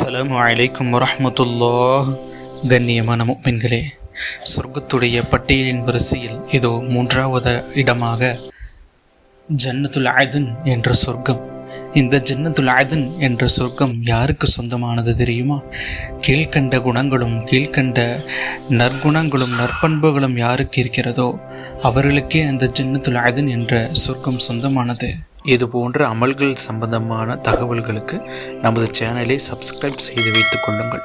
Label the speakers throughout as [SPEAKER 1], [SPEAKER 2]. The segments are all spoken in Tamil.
[SPEAKER 1] அஸ்ஸலாமு அலைக்கும் வரஹ்மத்துல்லாஹ். கண்ணியமான முஃமின்களே, சொர்க்கத்துடைய பட்டியலின் வரிசையில் இதோ 3வது இடமாக ஜன்னத்துல் அதன் என்ற சொர்க்கம். இந்த ஜன்னத்துல் அதன் என்ற சொர்க்கம் யாருக்கு சொந்தமானது தெரியுமா? கீழ்கண்ட குணங்களும் கீழ்கண்ட நற்குணங்களும் நற்பண்புகளும் யாருக்கு இருக்கிறதோ அவர்களுக்கே அந்த ஜன்னத்துல் அதன் என்ற சொர்க்கம் சொந்தமானது. இது போன்ற அமல்கள் சம்பந்தமான தகவல்களுக்கு நமது சேனலை சப்ஸ்கிரைப் செய்து வைத்துக் கொள்ளுங்கள்.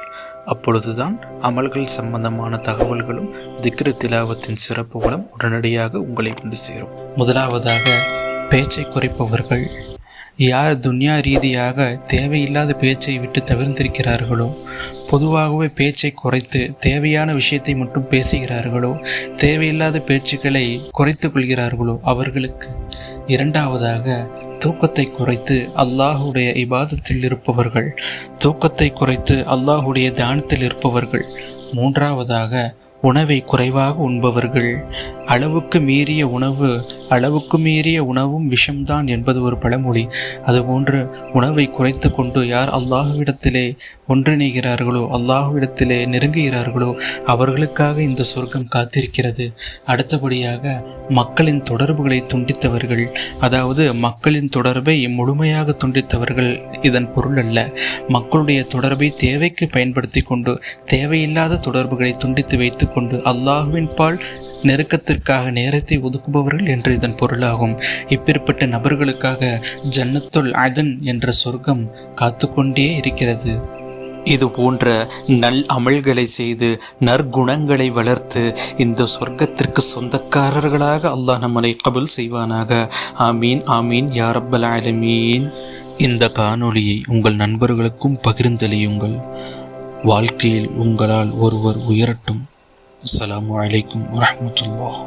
[SPEAKER 1] அப்பொழுதுதான் அமல்கள் சம்பந்தமான தகவல்களும் திக்ரு திலாவத்தின் சிறப்புகளும் உடனடியாக உங்களை வந்து சேரும். முதலாவதாக, பேச்சை குறைப்பவர்கள். யார் துன்யா ரீதியாக தேவையில்லாத பேச்சை விட்டு தவிர்த்திருக்கிறார்களோ, பொதுவாகவே பேச்சை குறைத்து தேவையான விஷயத்தை மட்டும் பேசுகிறார்களோ, தேவையில்லாத பேச்சுக்களை குறைத்து கொள்கிறார்களோ அவர்களுக்கு. இரண்டாவதாக, தூக்கத்தை குறைத்து அல்லாஹுடைய இபாதத்தில் இருப்பவர்கள், தூக்கத்தை குறைத்து அல்லாஹுடைய தியானத்தில் இருப்பவர்கள். மூன்றாவதாக, உணவை குறைவாக உண்பவர்கள். அளவுக்கு மீறிய உணவும் விஷம்தான் என்பது ஒரு பழமொழி. அதுபோன்று உணவை குறைத்து கொண்டு யார் அல்லாஹ்விடத்திலே ஒன்றிணைகிறார்களோ, அல்லாஹ்விடத்திலே நெருங்குகிறார்களோ அவர்களுக்காக இந்த சொர்க்கம் காத்திருக்கிறது. அடுத்தபடியாக, மக்களின் தொடர்புகளை துண்டித்தவர்கள். அதாவது மக்களின் தொடர்பை முழுமையாக துண்டித்தவர்கள் இதன் பொருள் அல்ல. மக்களுடைய தொடர்பை தேவைக்கு பயன்படுத்தி கொண்டு தேவையில்லாத தொடர்புகளை துண்டித்து வைத்து கொண்டு அல்லாஹ்வின் பால் நெருக்கத்திற்காக நேரத்தை ஒதுக்குபவர்கள் என்று இதன் பொருளாகும். இப்பேற்பட்ட நபர்களுக்காக ஜன்னத்துல் அதன் என்ற சொர்க்கம் காத்து கொண்டே இருக்கிறது. இது போன்ற நல் அமல்களை செய்து நற்குணங்களை வளர்த்து இந்த சொர்க்கத்திற்கு சொந்தக்காரர்களாக அல்லாஹ் நம்மளை கபூல் செய்வானாக. ஆமீன் ஆமீன் யா ரப்பல் ஆலமீன். இந்த காணொளியை உங்கள் நண்பர்களுக்கும் பகிர்ந்தளியுங்கள். வாழ்க்கையில் உங்களால் ஒருவர் உயரட்டும். அஸ்ஸலாமு அலைக்கும் வரஹ்மத்துல்லாஹ்.